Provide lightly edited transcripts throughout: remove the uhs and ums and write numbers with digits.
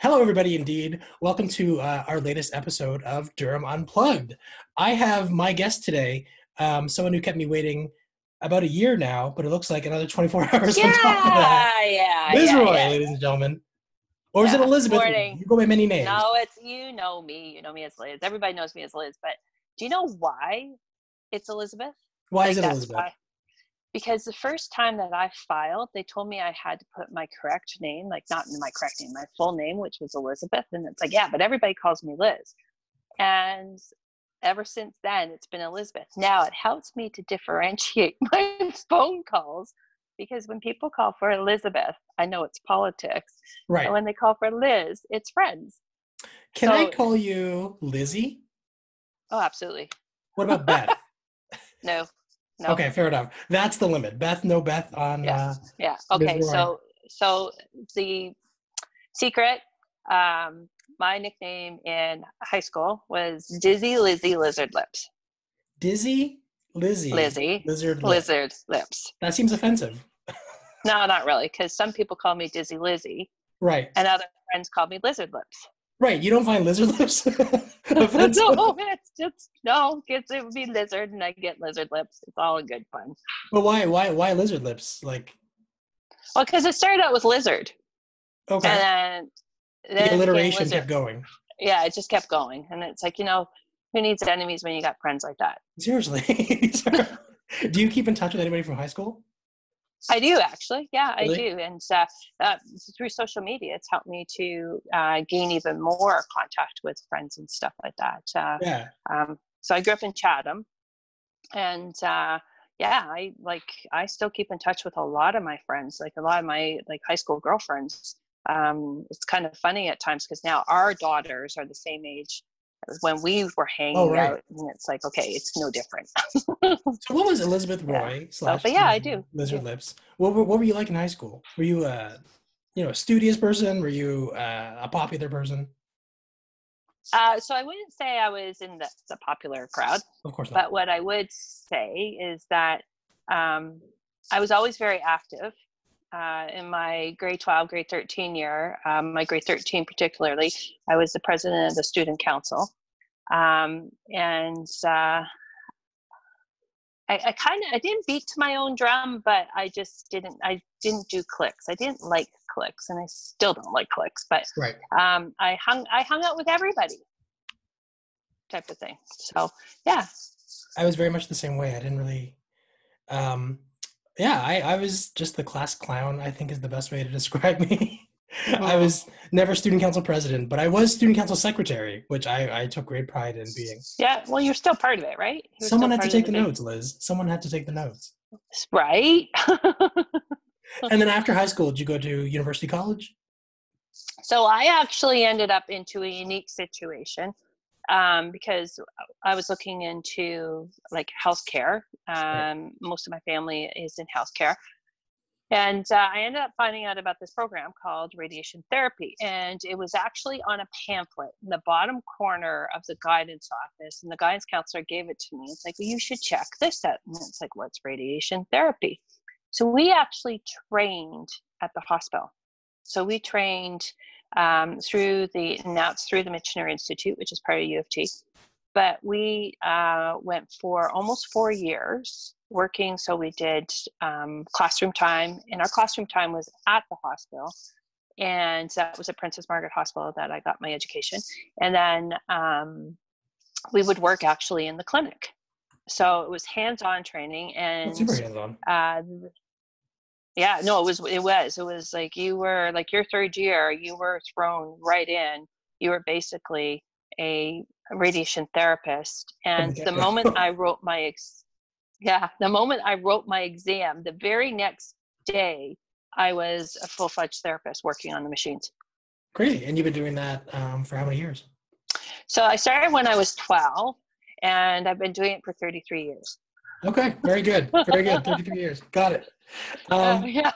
Hello, everybody, indeed. Welcome to our latest episode of Durham Unplugged. I have my guest today, someone who kept me waiting about a year now, but it looks like another 24 hours on top of that. Yeah, yeah, Liz yeah, Roy, yeah, ladies and gentlemen. Or is it yeah. Elizabeth Roy? Morning. You go by many names. No, it's you know me. You know me as Liz. Everybody knows me as Liz. But do you know why it's Elizabeth? Why is Like it that's Elizabeth? why. Because the first time that I filed, they told me I had to put my correct name, like not my correct name, my full name, which was Elizabeth. And it's like, yeah, but everybody calls me Liz. And ever since then, it's been Elizabeth. Now it helps me to differentiate my phone calls because when people call for Elizabeth, I know it's politics. And Right. when they call for Liz, it's friends. Can I So, call you Lizzy? oh, absolutely. What about Beth? No, no. Okay, fair enough. That's the limit. Beth, no Beth on Yeah. Yeah. Liz Okay. Roy. So the secret, my nickname in high school was Dizzy Lizzy Lizard Lips. Dizzy, Lizzy, Lizzy Lizard Lip. Lizard Lips. That seems offensive. No, not really, because some people call me Dizzy Lizzy, Right. and other friends call me Lizard Lips. Right, you don't find lizard lips offensive? No, it's just no. Kids, it would be lizard, and I get lizard lips. It's all in good fun. But why lizard lips? Like, Well, because it started out with lizard, okay, and the then it became alliteration lizard. kept going. Yeah, it just kept going, and it's like who needs enemies when you got friends like that? Seriously. Do you keep in touch with anybody from high school? I do actually, yeah, I Really? do, and through social media, it's helped me to gain even more contact with friends and stuff like that. Yeah. So I grew up in Chatham, and yeah, I still keep in touch with a lot of my friends, like a lot of my high school girlfriends. It's kind of funny at times because now our daughters are the same age as when we were Oh, hanging right. out, and it's like, okay, it's no different. So what was Elizabeth Yeah. Roy So, slash but yeah, I do. lizard lips? What were you like in high school? Were you a studious person? Were you a popular person? So I wouldn't say I was in the popular crowd, Of course not. but what I would say is that I was always very active. In my grade 12, grade 13 year, my grade 13 particularly, I was the president of the student council. And I didn't beat to my own drum, but I didn't do clicks. I didn't like clicks, and I still don't like clicks, but Right. I hung out with everybody type of thing. So yeah. I was very much the same way. I didn't really yeah, I was just the class clown, I think is the best way to describe me. I Mm. was never student council president, but I was student council secretary, which I took great pride in being. Yeah, well, you're still part of it, right? You're Someone still had to part of take the the big, notes, Liz. Someone had to take the notes. right? And then after high school, did you go to university college? So I actually ended up into a unique situation because I was looking into like healthcare. Right. Most of my family is in healthcare. And I ended up finding out about this program called radiation therapy. And it was actually on a pamphlet in the bottom corner of the guidance office. And the guidance counselor gave it to me. It's like, well, you should check this out. And it's like, what's radiation therapy? So we actually trained at the hospital. So we trained through the Missionary Institute, which is part of U of T. But we went for almost 4 years working. So we did classroom time, and our classroom time was at the hospital. And that was at Princess Margaret Hospital that I got my education. And then we would work actually in the clinic. So it was hands-on training, and Super hands-on. yeah, no, it was like you were like your third year, you were thrown right in. You were basically a radiation therapist. From the And the moment get-go. I wrote the moment I wrote my exam, the very next day, I was a full-fledged therapist working on the machines. Crazy. And you've been doing that for how many years? So I started when I was 12, and I've been doing it for 33 years. Okay, very good. Very good. 33 years. Got it. Yeah.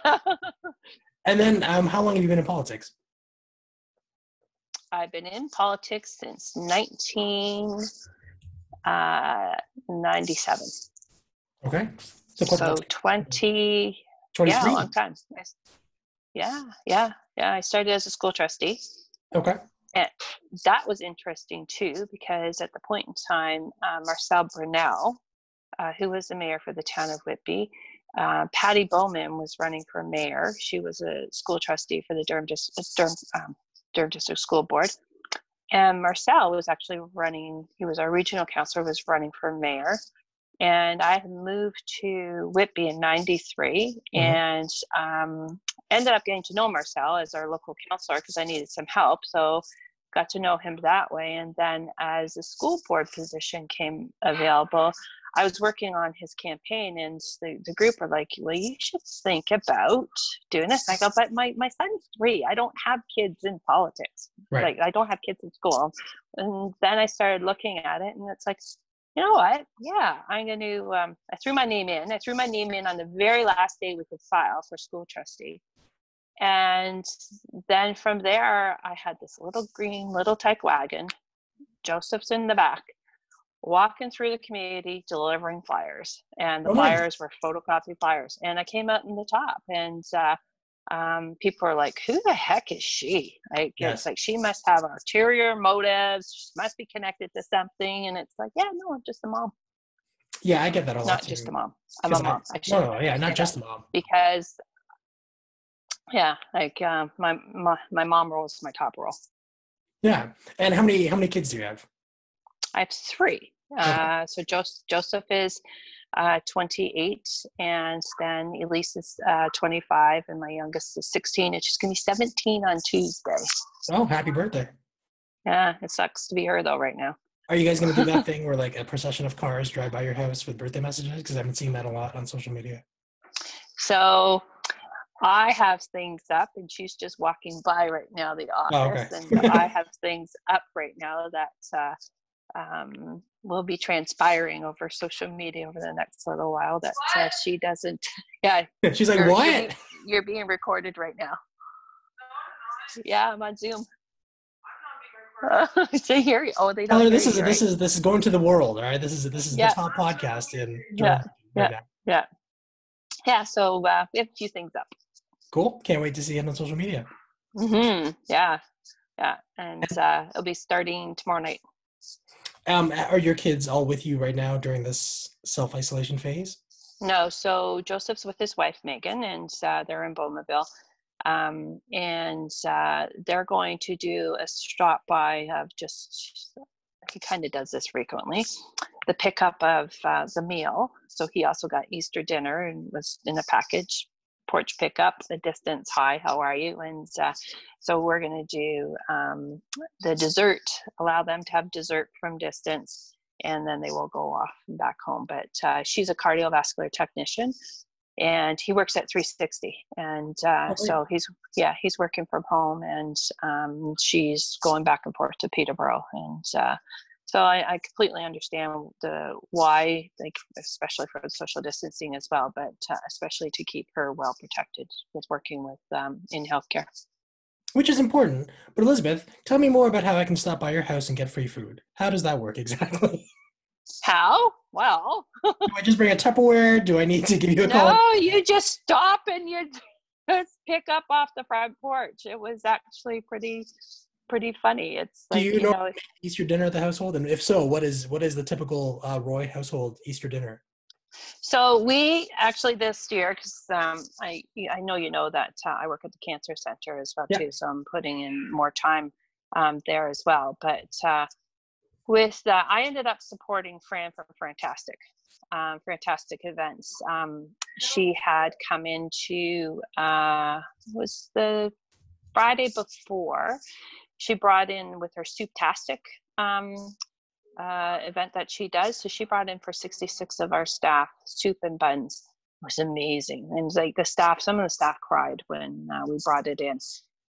And then how long have you been in politics? I've been in politics since 1997. Okay. So quite So 20, yeah, a 23. long time. Yeah. I started as a school trustee, Okay. And that was interesting too, because at the point in time, Marcel Brunel, who was the mayor for the town of Whitby, Patty Bowman was running for mayor. She was a school trustee for the Durham District School Board. And Marcel was actually running, he was our regional councillor, was running for mayor. And I had moved to Whitby in 93 and ended up getting to know Marcel as our local councillor because I needed some help. So got to know him that way. And then as the school board position came available, I was working on his campaign, and the group were like, well, you should think about doing this. And I go, but my son's 3. I don't have kids in politics. Right. Like, I don't have kids in school. And then I started looking at it, and it's like, you know what? Yeah, I'm going to, I threw my name in. I threw my name in on the very last day we could file for school trustee. And then from there, I had this little green little tyke wagon. Joseph's in the back, walking through the community delivering flyers, and the flyers were photocopied flyers, and I came out in the top, and people are like, who the heck is she? Like, it's like, she must have ulterior motives, she must be connected to something. And it's like, yeah, no, I'm just a mom. Yeah, I get that a lot. Not just a mom. I'm a mom. Not just a mom. Because like my mom role is my top role. Yeah. And how many kids do you have? I have 3. So Joseph is 28, and then Elise is 25, and my youngest is 16. And she's going to be 17 on Tuesday. Oh, happy birthday. Yeah, it sucks to be her though right now. Are you guys going to do that thing where like a procession of cars drive by your house with birthday messages? Because I've been seeing that a lot on social media. So I have things up, and she's just walking by right now, the office. Oh, okay. And I have things up right now that will be transpiring over social media over the next little while that she doesn't. Yeah. She's like, what? You're being recorded right now. Yeah, I'm on Zoom. So here, they don't. This is going to the world. All right, this is the top podcast in Durham right now. Yeah. So we have a few things up. Cool. Can't wait to see it on social media. Yeah, and it'll be starting tomorrow night. Are your kids all with you right now during this self-isolation phase? No, so Joseph's with his wife Megan, and they're in Beaumont. And they're going to do a stop by of just, he kind of does this frequently, the pickup of the meal. So he also got Easter dinner and was in a package, porch pickup, the distance, hi, how are you? And so we're going to do the dessert, allow them to have dessert from distance, and then they will go off and back home. But she's a cardiovascular technician, and he works at 360, and so he's working from home, and she's going back and forth to Peterborough. And so I completely understand the why, like, especially for social distancing as well, but especially to keep her well protected with working with in healthcare. Which is important. But Elizabeth, tell me more about how I can stop by your house and get free food. How does that work exactly? How? Well, do I just bring a Tupperware? Do I need to give you a call? No, you just stop and you just pick up off the front porch. It was actually pretty funny. It's like, do you know Easter dinner at the household? And if so, what is the typical Roy household Easter dinner? So we actually this year, because I know you know that I work at the cancer center as well too, so I'm putting in more time there as well. But with I ended up supporting Fran from Fantastic Events. She had come into was the Friday before. She brought in with her Souptastic event that she does. So she brought in for 66 of our staff soup and buns. It was amazing. And like some of the staff cried when we brought it in.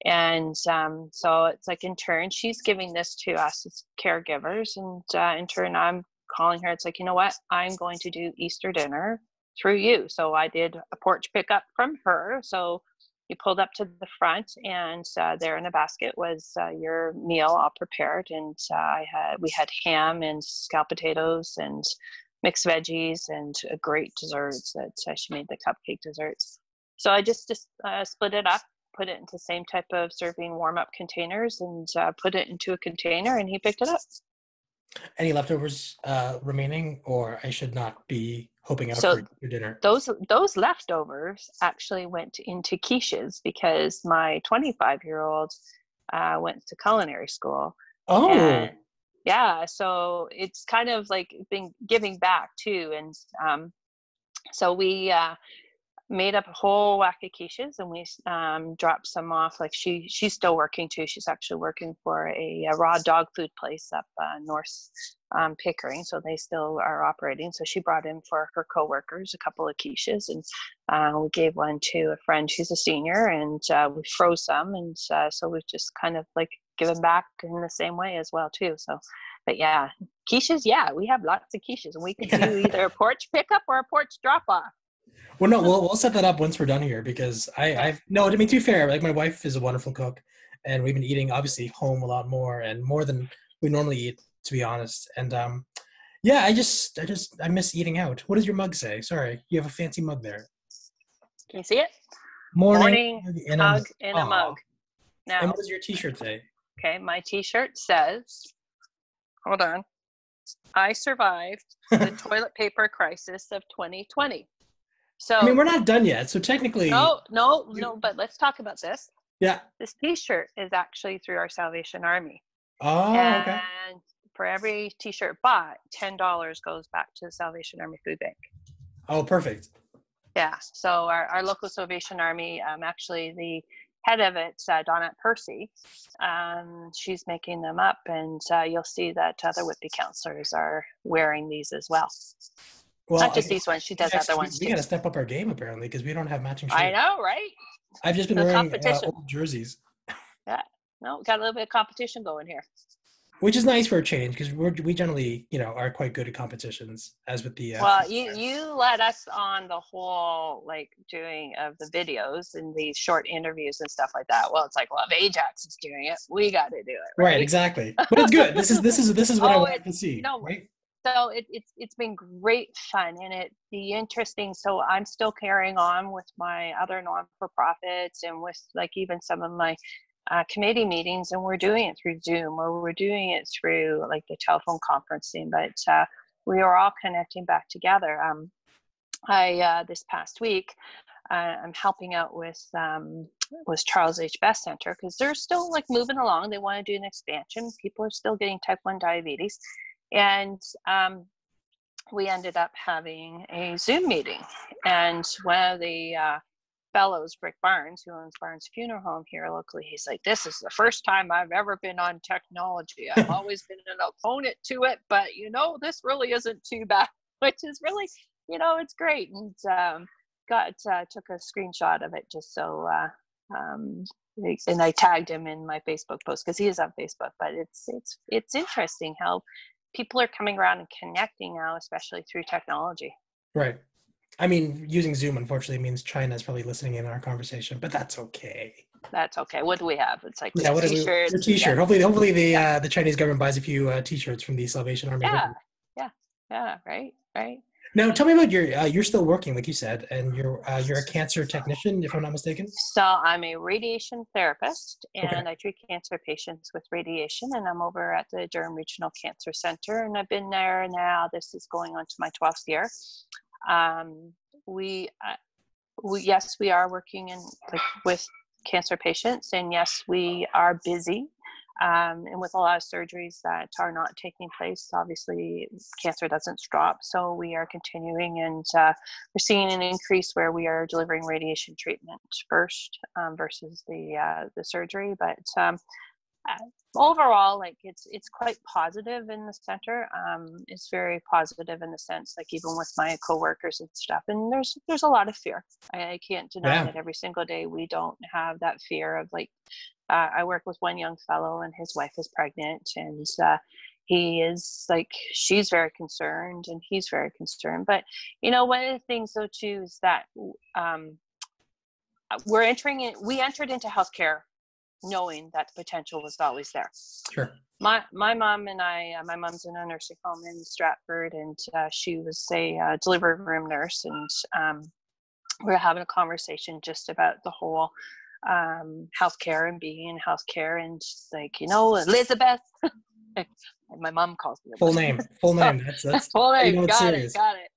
And so it's like, in turn, she's giving this to us as caregivers. And in turn, I'm calling her. It's like, you know what? I'm going to do Easter dinner through you. So I did a porch pickup from her. So you pulled up to the front, and there in a basket was your meal all prepared. And we had ham and scalloped potatoes and mixed veggies and great desserts that she made, the cupcake desserts. So I just split it up put it into the same type of serving warm-up containers and put it into a container, and he picked it up. Any leftovers remaining, or I should not be hoping out So for your dinner? those leftovers actually went into quiches because my 25-year-old went to culinary school. Oh, And yeah, so it's kind of like been giving back too. And so we made up a whole whack of quiches, and we dropped some off. Like she's still working too. She's actually working for a raw dog food place up north Pickering, so they still are operating. So she brought in for her coworkers a couple of quiches, and we gave one to a friend who's a senior, and we froze some, and so we've just kind of like given back in the same way as well too. So, but yeah, quiches, yeah, we have lots of quiches, and we could do either a porch pickup or a porch drop off. well, no, we'll set that up once we're done here because I've no. To be too fair, like my wife is a wonderful cook, and we've been eating obviously home a lot more and more than we normally eat, to be honest. And yeah, I miss eating out. What does your mug say? Sorry, you have a fancy mug there. Can you see it? Morning in a hug in a mug. Now, and what does your T-shirt say? okay, my T-shirt says, hold on, I survived the toilet paper crisis of 2020. So I mean, we're not done yet, so technically. No, but let's talk about this. Yeah. This T-shirt is actually through our Salvation Army. Oh, okay. And for every T-shirt bought, $10 goes back to the Salvation Army Food Bank. Oh, perfect. Yeah, so our local Salvation Army, actually the head of it, Donette Percy, she's making them up, and you'll see that other Whitby councillors are wearing these as well. Well, not just these ones, she does other ones too. We got to step up our game apparently because we don't have matching shirts. I know, right? I've just been wearing old jerseys. Yeah, no, got a little bit of competition going here. Which is nice for a change because we generally, are quite good at competitions, as with the. Well, you let us on the whole like doing of the videos and these short interviews and stuff like that. Well, it's like, well, if Ajax is doing it, we got to do it, right? Right, exactly. But it's good. This is what I want to see. No, right? So it's been great fun, and it be interesting. So I'm still carrying on with my other non-for-profits and with like even some of my committee meetings, and we're doing it through Zoom or we're doing it through like the telephone conferencing, but we are all connecting back together. I this past week I'm helping out with Charles H. Best Center because they're still like moving along. They want to do an expansion. People are still getting type 1 diabetes, and we ended up having a Zoom meeting, and one of the fellows, Rick Barnes, who owns Barnes Funeral Home here locally, he's like, this is the first time I've ever been on technology. I've always been an opponent to it, but this really isn't too bad, which is really, it's great. And took a screenshot of it just so and I tagged him in my Facebook post because he is on Facebook. But it's interesting how people are coming around and connecting now, especially through technology. Right. I mean, using Zoom, unfortunately, means China is probably listening in on our conversation, but that's okay. That's okay. What do we have? It's like what T-shirts. A T-shirt. Yeah. Hopefully, the Chinese government buys a few T-shirts from the Salvation Army. Yeah. Right. Now, tell me about you're still working, like you said, and you're a cancer technician, if I'm not mistaken. So I'm a radiation therapist, and I treat cancer patients with radiation, and I'm over at the Durham Regional Cancer Center, and I've been there now. This is going on to my 12th year. We are working with cancer patients, and yes, we are busy. And with a lot of surgeries that are not taking place, obviously cancer doesn't stop. So we are continuing, and we're seeing an increase where we are delivering radiation treatment first versus the surgery. But overall, like it's quite positive in the center. It's very positive in the sense, like even with my coworkers and stuff. And there's a lot of fear. I can't deny that every single day we don't have that fear of like. I work with one young fellow, and his wife is pregnant, and he is like, she's very concerned, and he's very concerned. But one of the things though too is that we entered into healthcare knowing that the potential was always there. Sure. My mom and my mom's in a nursing home in Stratford, and she was a delivery room nurse, and we were having a conversation just about the whole healthcare and being in healthcare, and she's like, Elizabeth. My mom calls me Full Elizabeth. name. Full So, name. That's full name. it's Got it. serious. Got it.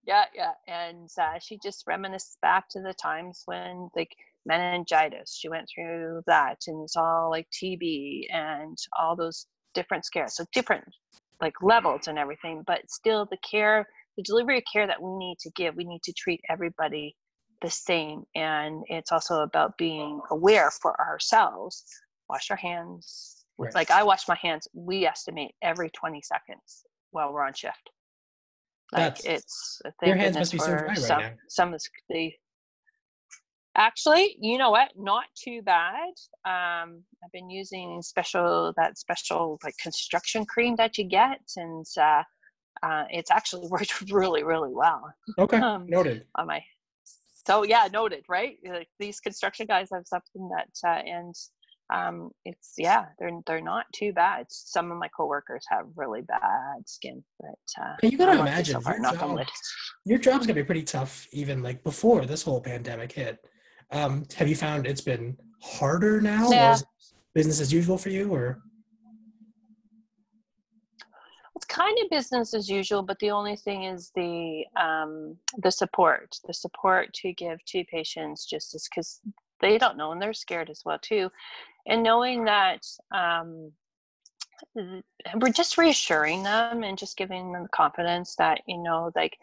Yeah, yeah. And she just reminisced back to the times when, like, meningitis, she went through that, and it's all like TB and all those different scares. So different, like, levels and everything, but still the delivery of care that we need to give, we need to treat everybody the same. And it's also about being aware for ourselves. Wash our hands. Right. Like, I wash my hands, we estimate, every 20 seconds while we're on shift. Like, it's, your thank hands goodness must be so for dry right now. some of the, actually, you know what? Not too bad. I've been using special like construction cream that you get, and it's actually worked really, really well. Okay, noted. On my, so yeah, noted, right? Like, these construction guys have something that, and it's, yeah, they're not too bad. Some of my coworkers have really bad skin, but You gotta I'm lucky so imagine far. Knock on wood. your job's gonna be pretty tough, even like before this whole pandemic hit. Have you found it's been harder now, or Yeah, is it business as usual for you, or? it's kind of business as usual, but the only thing is the support to give to patients, just as, because they don't know and they're scared as well too, and knowing that we're just reassuring them and just giving them confidence that, like,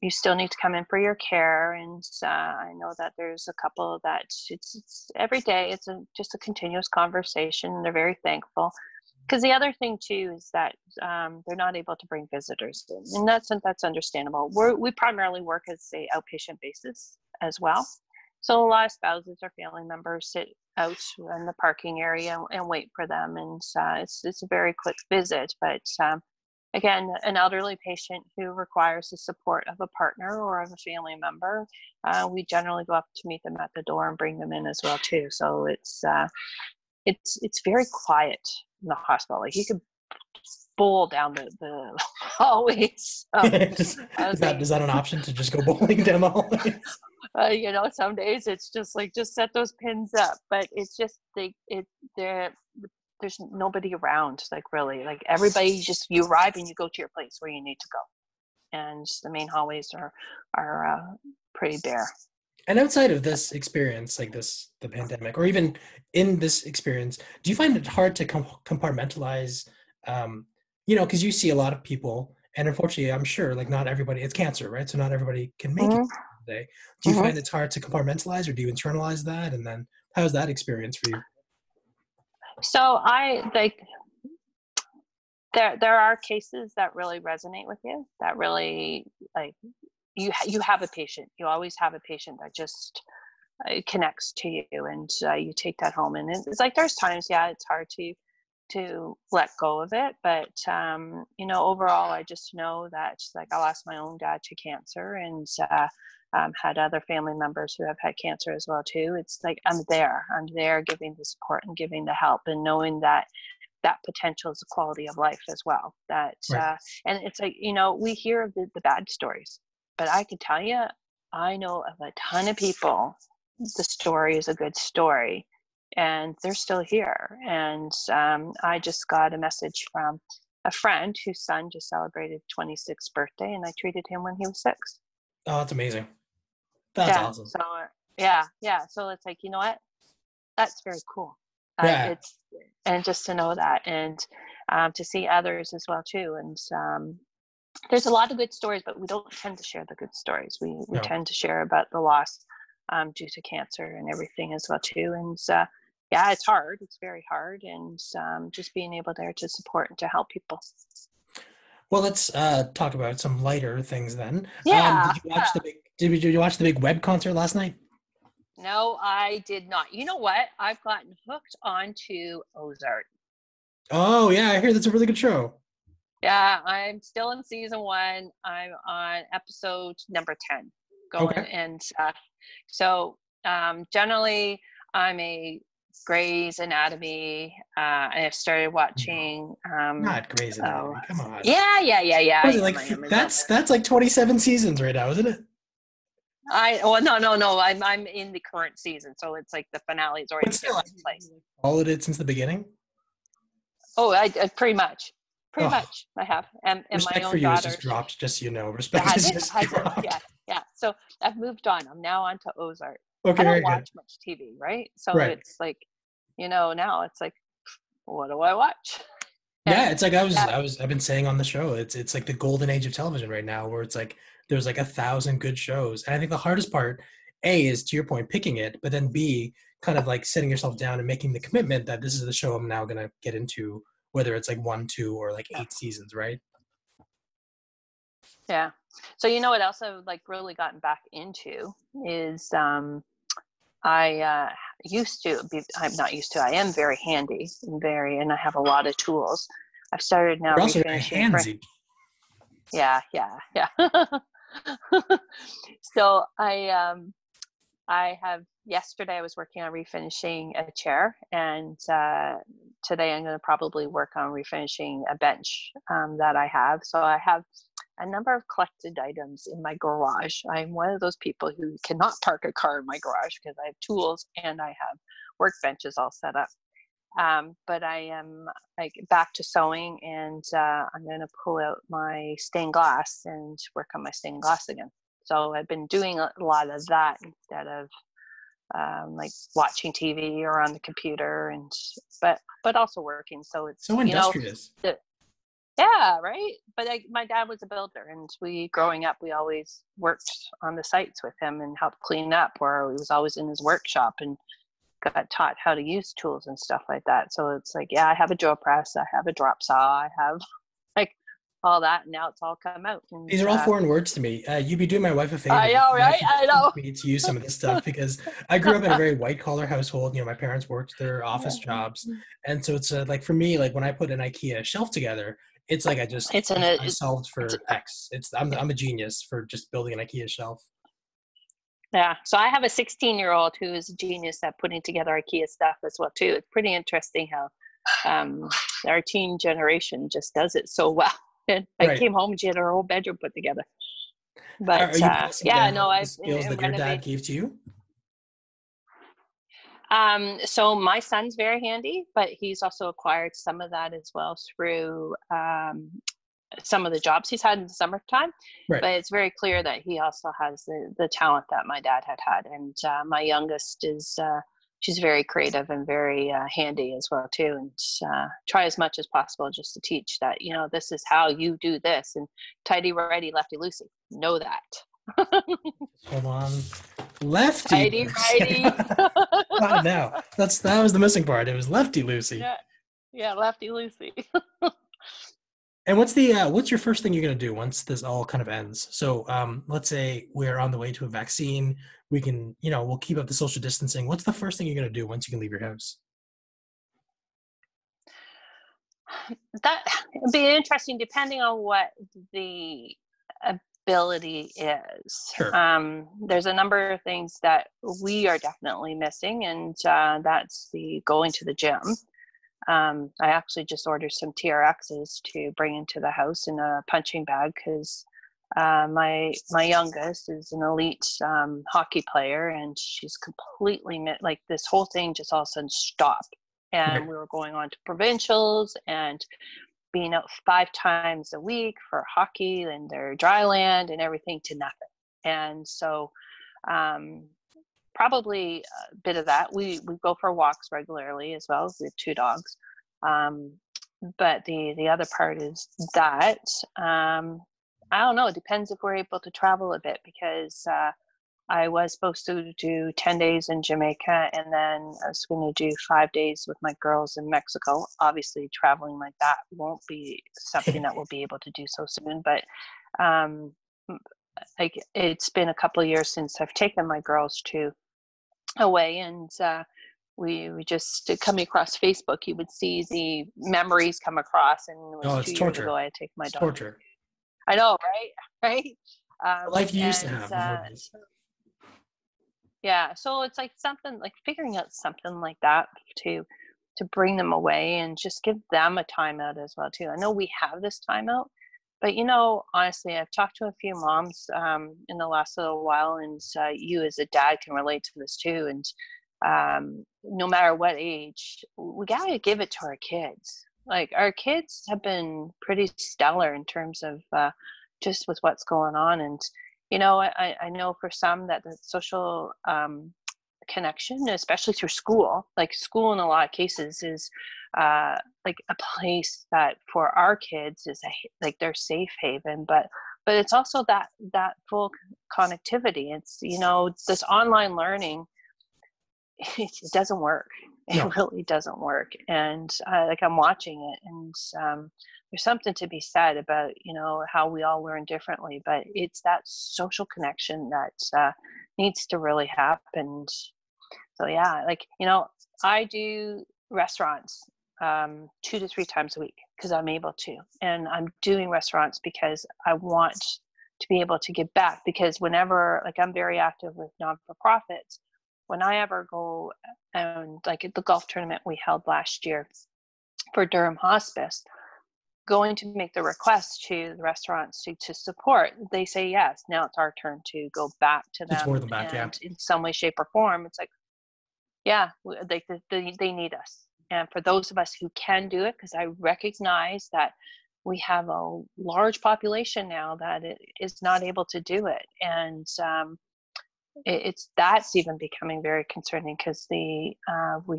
you still need to come in for your care. And I know that there's a couple that it's every day, it's just a continuous conversation. They're very thankful, because the other thing too is that they're not able to bring visitors in, and that's understandable. We primarily work as a outpatient basis as well, so a lot of spouses or family members sit out in the parking area and wait for them, and it's a very quick visit. But again, an elderly patient who requires the support of a partner or of a family member, we generally go up to meet them at the door and bring them in as well too. So it's very quiet in the hospital. Like, you could bowl down the hallways. Is that an option, to just go bowling down the hallways? Some days it's just like, just set those pins up, but it's just there's nobody around, like, really, like, everybody, just, you arrive and you go to your place where you need to go, and the main hallways are pretty bare. And outside of this experience, like the pandemic, or even in this experience, do you find it hard to compartmentalize? Because you see a lot of people, and unfortunately, I'm sure, like, not everybody, it's cancer, right? So not everybody can make it today. Do you find it's hard to compartmentalize, or do you internalize that? And then how's that experience for you? So I, like, there are cases that really resonate with you, that really, like, you have a patient, you always have a patient that just connects to you, and you take that home. And it's like, there's times, yeah, it's hard to let go of it, but overall, I just know that, like, I lost my own dad to cancer, and had other family members who have had cancer as well too. It's like, I'm there giving the support and giving the help, and knowing that potential is a quality of life as well. That Right. and it's like, we hear of the bad stories, but I can tell you, I know of a ton of people, the story is a good story, and they're still here. And I just got a message from a friend whose son just celebrated 26th birthday, and I treated him when he was 6. Oh, that's amazing. That's awesome. So yeah. So it's like, what? That's very cool. Yeah. And just to know that, and to see others as well too. And there's a lot of good stories, but we don't tend to share the good stories. We No. tend to share about the loss due to cancer and everything as well too. And yeah, it's hard. It's very hard. And just being able there to support and to help people. Well, let's talk about some lighter things then. Yeah. Did you watch the big web concert last night? No, I did not. You know what? I've gotten hooked onto Ozark. Oh yeah, I hear that's a really good show. Yeah, I'm still in season 1. I'm on episode number 10 going. Okay. And so generally I'm a Grey's Anatomy. I have started watching. Not Grey's Anatomy. Come on. Yeah. What is it, like? That's like 27 seasons right now, isn't it? No. I'm in the current season, so it's like the finale has already But still, taken place. followed it since the beginning. Oh, I pretty much, Oh, I have, and my respect for own you has daughter. just dropped. Just so you know, respect Has has it? just Has it? dropped. Yeah. So I've moved on. I'm now on to Ozark. Okay, I don't very good. watch much TV, right? So Right. it's like, now it's like, what do I watch? Yeah, And it's like yeah, I've been saying on the show, it's like the golden age of television right now, where it's like there's like 1,000 good shows. And I think the hardest part, A, is to your point, picking it, but then B, kind of like setting yourself down and making the commitment that this is the show I'm now gonna get into, whether it's like 1, 2, or like yeah, 8 seasons, right? yeah. So what else I've like really gotten back into is I used to be. I'm not used to. I am very handy and I have a lot of tools. I've started now You're also very refinishing. handsy. Yeah. So I have yesterday I was working on refinishing a chair, and today I'm going to probably work on refinishing a bench that I have. So I have a number of collected items in my garage. I'm one of those people who cannot park a car in my garage because I have tools and I have workbenches all set up. But I am like back to sewing, and I'm going to pull out my stained glass and work on my stained glass again. So I've been doing a lot of that instead of like watching TV or on the computer, and but also working. So it's So industrious. yeah, right. But my dad was a builder, and growing up, we always worked on the sites with him and helped clean up, or he was always in his workshop and got taught how to use tools and stuff like that. So it's like, yeah, I have a drill press, I have a drop saw, I have like all that, and now it's all come out. And These are all foreign words to me. You'd be doing my wife a favor. I know, You right? actually I teach know. me to use some of this stuff because I grew up in a very white collar household. My parents worked their office jobs, and so it's like for me, like when I put an IKEA shelf together, it's like It's I solved it's for X. I'm a genius for just building an IKEA shelf. yeah. So I have a 16-year-old who is a genius at putting together IKEA stuff as well too. It's pretty interesting how our teen generation just does it so well. And I Right. came home and she had her whole bedroom put together. Are But you passing yeah, down no, the I've skills that your dad renovated. gave to you? So my son's very handy, but he's also acquired some of that as well through some of the jobs he's had in the summertime. Right. But it's very clear that he also has the talent that my dad had. And my youngest is she's very creative and very handy as well too. And try as much as possible just to teach that this is how you do this, and tidy righty lefty loosey. Know that. Hold on. Lefty. Tidy righty. Got it now. That was the missing part. It was lefty Lucy. Yeah, lefty loosey. And what's your first thing you're gonna do once this all kind of ends? So let's say we're on the way to a vaccine. We can, we'll keep up the social distancing. What's the first thing you're gonna do once you can leave your house? That would be interesting depending on what the ability is. Sure. There's a number of things that we are definitely missing, and that's the going to the gym. I actually just ordered some TRXs to bring into the house in a punching bag because my youngest is an elite hockey player, and she's completely like this whole thing just all of a sudden stopped. And Right. we were going on to provincials and being out 5 times a week for hockey and their dry land and everything to nothing. And so probably a bit of that. We go for walks regularly as well. We have 2 dogs. But the other part is that I don't know. It depends if we're able to travel a bit because I was supposed to do 10 days in Jamaica, and then I was going to do 5 days with my girls in Mexico. Obviously, traveling like that won't be something that we'll be able to do so soon. But like it's been a couple of years since I've taken my girls away, and we just coming across Facebook, you would see the memories come across, and it was Oh, 2 it's years ago torture. I had taken my It's dog. torture. I know, right? The life you used to And have before this. yeah, so it's like something like figuring out something like that to bring them away and just give them a timeout as well too. I know we have this timeout, But honestly, I've talked to a few moms in the last little while, and you as a dad can relate to this too. And no matter what age, we gotta give it to our kids. Like, our kids have been pretty stellar in terms of just with what's going on. And I know for some that the social connection, especially through school, like school in a lot of cases is like a place that for our kids is like their safe haven, but it's also that full connectivity. It's this online learning, it doesn't work. No. It really doesn't work. And like, I'm watching it, and there's something to be said about how we all learn differently, but it's that social connection that needs to really happen. So yeah, like, I do restaurants 2 to 3 times a week because I'm able to, and I'm doing restaurants because I want to be able to give back. Because whenever, like, I'm very active with non-for-profits, when I ever go, and like at the golf tournament we held last year for Durham Hospice, going to make the request to the restaurants to support, they say yes. Now it's our turn to go back to It's more them, than back, yeah. and in some way, shape, or form, it's like, yeah, they need us. And for those of us who can do it, because I recognize that we have a large population now that it is not able to do it. And that's even becoming very concerning, because we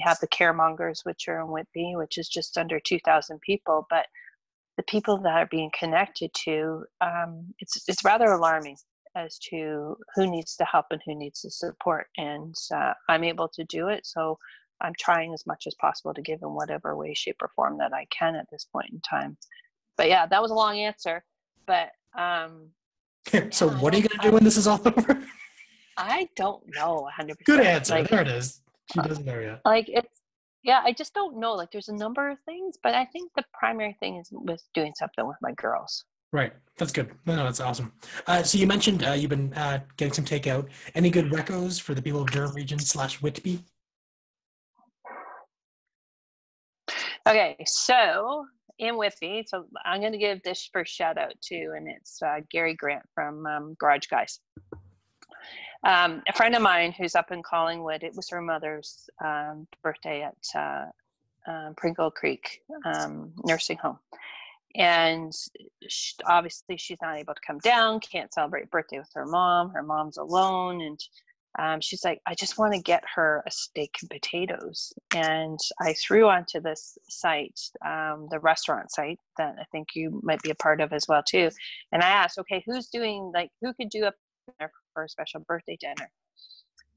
have the caremongers, which are in Whitby, which is just under 2,000 people, but the people that are being connected to, it's rather alarming as to who needs the help and who needs the support. And I'm able to do it, so I'm trying as much as possible to give in whatever way, shape, or form that I can at this point in time. But yeah, that was a long answer. But So what are you going to do when this is all over? I don't know 100%. Good answer. Like, there it is. She doesn't know yet. Like, I just don't know. Like, there's a number of things, but I think the primary thing is with doing something with my girls. Right. That's good. No, that's awesome. So you mentioned you've been getting some takeout. Any good recos for the people of Durham region / Whitby? Okay, so in Whitby, so I'm going to give this first shout out to, and it's Gary Grant from Garage Guys. A friend of mine who's up in Collingwood, it was her mother's birthday at Pringle Creek nursing home. And obviously she's not able to come down, can't celebrate birthday with her mom. Her mom's alone. And she's like, I just want to get her a steak and potatoes. And I threw onto this site, the restaurant site that I think you might be a part of as well too. And I asked, okay, who could do a dinner for a special birthday dinner?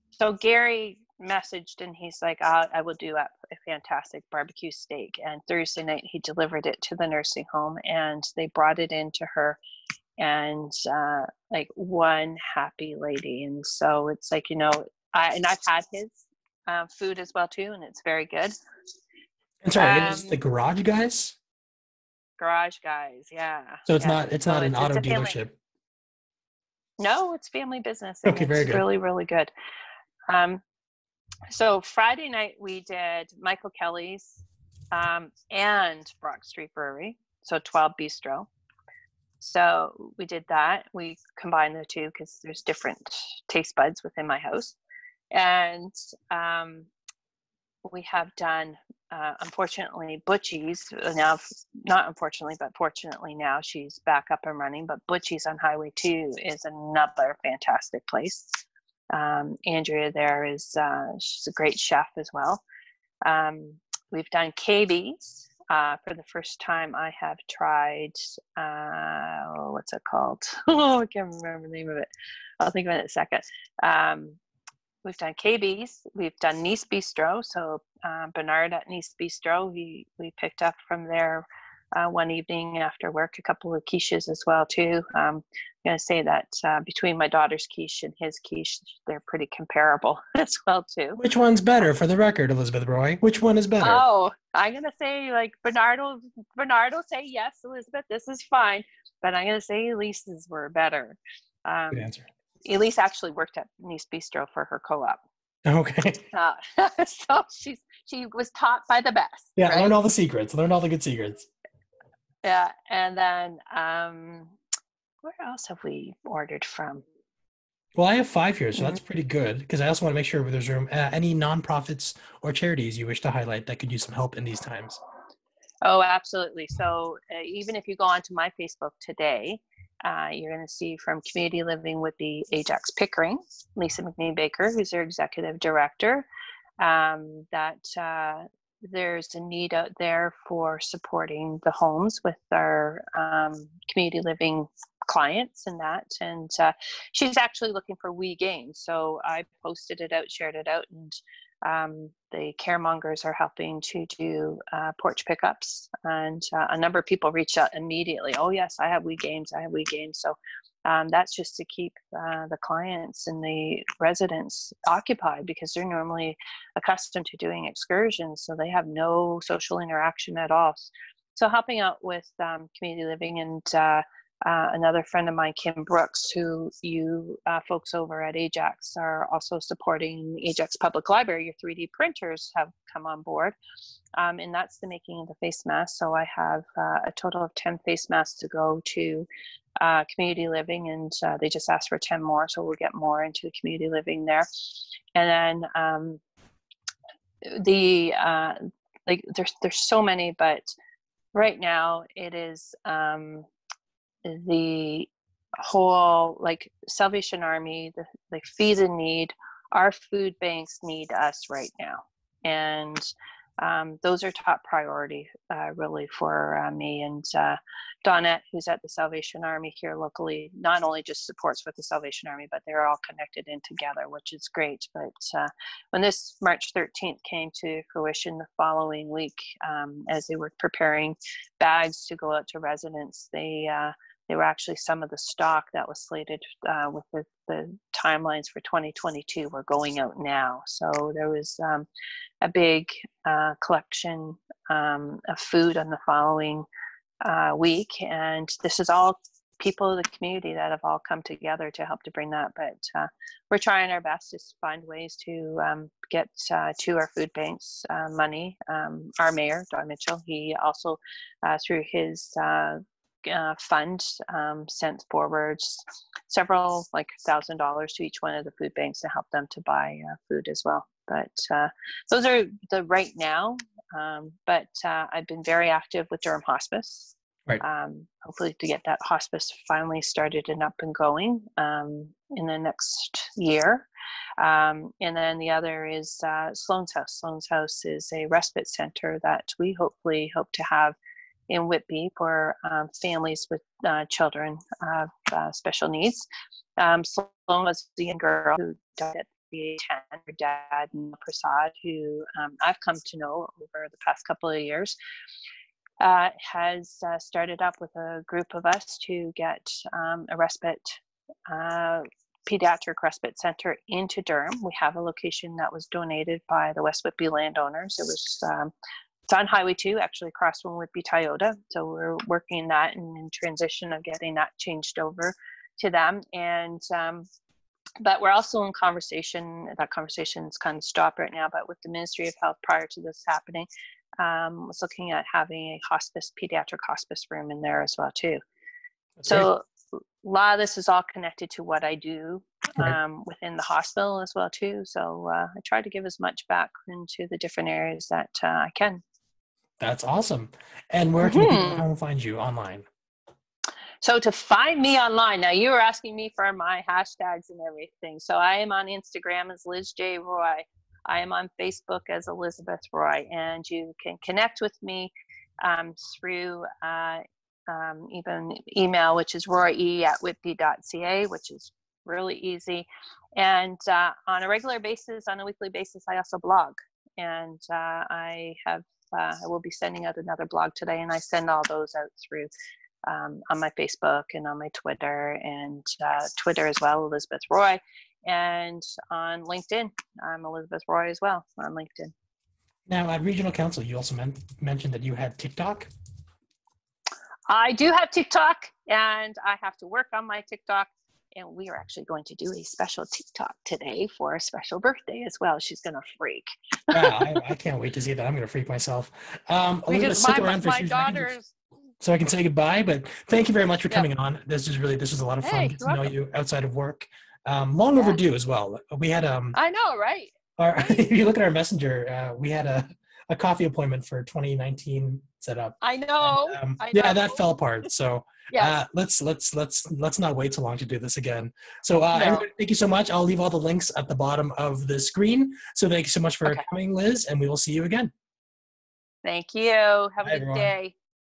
So Gary messaged, and he's like, I will do a fantastic barbecue steak. And Thursday night he delivered it to the nursing home, and they brought it in to her, and like, one happy lady. And so it's like, I've had his food as well too, and it's very good. And sorry, it is the Garage Guys? Garage Guys, yeah. So it's yeah. not an auto dealership. No, it's family business. Okay, very good. Really, really good. So Friday night we did Michael Kelly's and Brock Street Brewery, so 12 Bistro. So we did that. We combined the two because there's different taste buds within my house. And we have done, unfortunately, Butchie's now, not unfortunately, but fortunately now she's back up and running. But Butchie's on Highway 2 is another fantastic place. Andrea there is, she's a great chef as well. We've done KB's. For the first time, I have tried, what's it called? Oh, I can't remember the name of it. I'll think of it in a second. We've done KB's. We've done Nice Bistro. So Bernard at Nice Bistro, we picked up from there one evening after work, a couple of quiches as well too. I'm going to say that between my daughter's quiche and his quiche, they're pretty comparable as well too. Which one's better, for the record, Elizabeth Roy? Which one is better? Oh, I'm going to say, like, Bernard will say, yes, Elizabeth, this is fine. But I'm going to say Elise's were better. Good answer. Elise actually worked at Nice Bistro for her co-op. Okay. So she was taught by the best. Yeah, right? learn all the secrets. Learn all the good secrets. Yeah. And then where else have we ordered from? Well, I have 5 here, so Mm. that's pretty good because I also want to make sure there's room. Any nonprofits or charities you wish to highlight that could use some help in these times? Oh, absolutely. So even if you go onto my Facebook today, you're going to see from Community Living with the Ajax Pickering, Lisa McNean Baker, who's their executive director, that there's a need out there for supporting the homes with our community living clients and that. And she's actually looking for wee games. So I posted it out, shared it out, and the caremongers are helping to do porch pickups, and a number of people reached out immediately. Oh yes, I have wee games. I have wee games. So that's just to keep the clients and the residents occupied because they're normally accustomed to doing excursions, so they have no social interaction at all. So helping out with community living and another friend of mine, Kim Brooks, who you folks over at Ajax are also supporting Ajax Public Library. Your 3D printers have come on board, and that's the making of the face masks. So I have a total of 10 face masks to go to community living, and they just asked for 10 more, so we'll get more into community living there. And then the like there's so many, but right now it is the whole like Salvation Army, the feed in need, our food banks need us right now, and those are top priority really for me. And Dawnette, who's at the Salvation Army here locally, not only just supports with the Salvation Army, but they're all connected in together, which is great. But when this March 13th came to fruition the following week, as they were preparing bags to go out to residents, they were actually some of the stock that was slated with the timelines for 2022 were going out now. So there was a big collection of food on the following week. And this is all people of the community that have all come together to help to bring that. But we're trying our best to find ways to get to our food banks money. Our mayor, Don Mitchell, he also, through his fund, sent forward several like $1,000 to each one of the food banks to help them to buy food as well. But those are the right now. But I've been very active with Durham Hospice. Right. Hopefully to get that hospice finally started and up and going in the next year. And then the other is Sloan's House. Sloan's House is a respite center that we hopefully hope to have in Whitby for families with children of special needs. Sloan was the young girl who died at the age of 10. Her dad, Prasad, who I've come to know over the past couple of years, has started up with a group of us to get a respite pediatric respite center into Durham. We have a location that was donated by the West Whitby landowners. It was it's on Highway 2, actually across from Whitby Toyota. So we're working that and in transition of getting that changed over to them. And but we're also in conversation. That conversation's kind of stopped right now. But with the Ministry of Health, prior to this happening, was looking at having a hospice, pediatric hospice room in there as well too. That's so great. A lot of this is all connected to what I do within the hospital as well too. So I try to give as much back into the different areas that I can. That's awesome. And where can the people at home find you online? So to find me online, now you were asking me for my hashtags and everything. So I am on Instagram as Liz J. Roy. I am on Facebook as Elizabeth Roy, and you can connect with me through even email, which is roye@whitby.ca, which is really easy. And on a regular basis, on a weekly basis, I also blog, and I will be sending out another blog today, and I send all those out through on my Facebook and on my Twitter, and Twitter as well, Elizabeth Roy. And on LinkedIn, I'm Elizabeth Roy as well on LinkedIn. Now, at Regional Council, you also mentioned that you had TikTok. I do have TikTok, and I have to work on my TikTok. And we are actually going to do a special TikTok today for a special birthday as well. She's going to freak. Yeah, I can't wait to see that. I'm going to freak myself. Because Elizabeth, stick around for my daughter's so I can say goodbye. But thank you very much for Yep. coming on. This was a lot of fun. Hey, Get you're to know welcome. you outside of work. Long Yeah. overdue as well. We had I know, right? our Right? if you look at our messenger, we had a coffee appointment for 2019 set up. I And know. I yeah, know. that fell apart. So Yes. let's not wait so long to do this again. So No. everybody, thank you so much. I'll leave all the links at the bottom of the screen. So thank you so much for Okay. coming, Liz, and we will see you again. Thank you. Have a Bye, good everyone. day.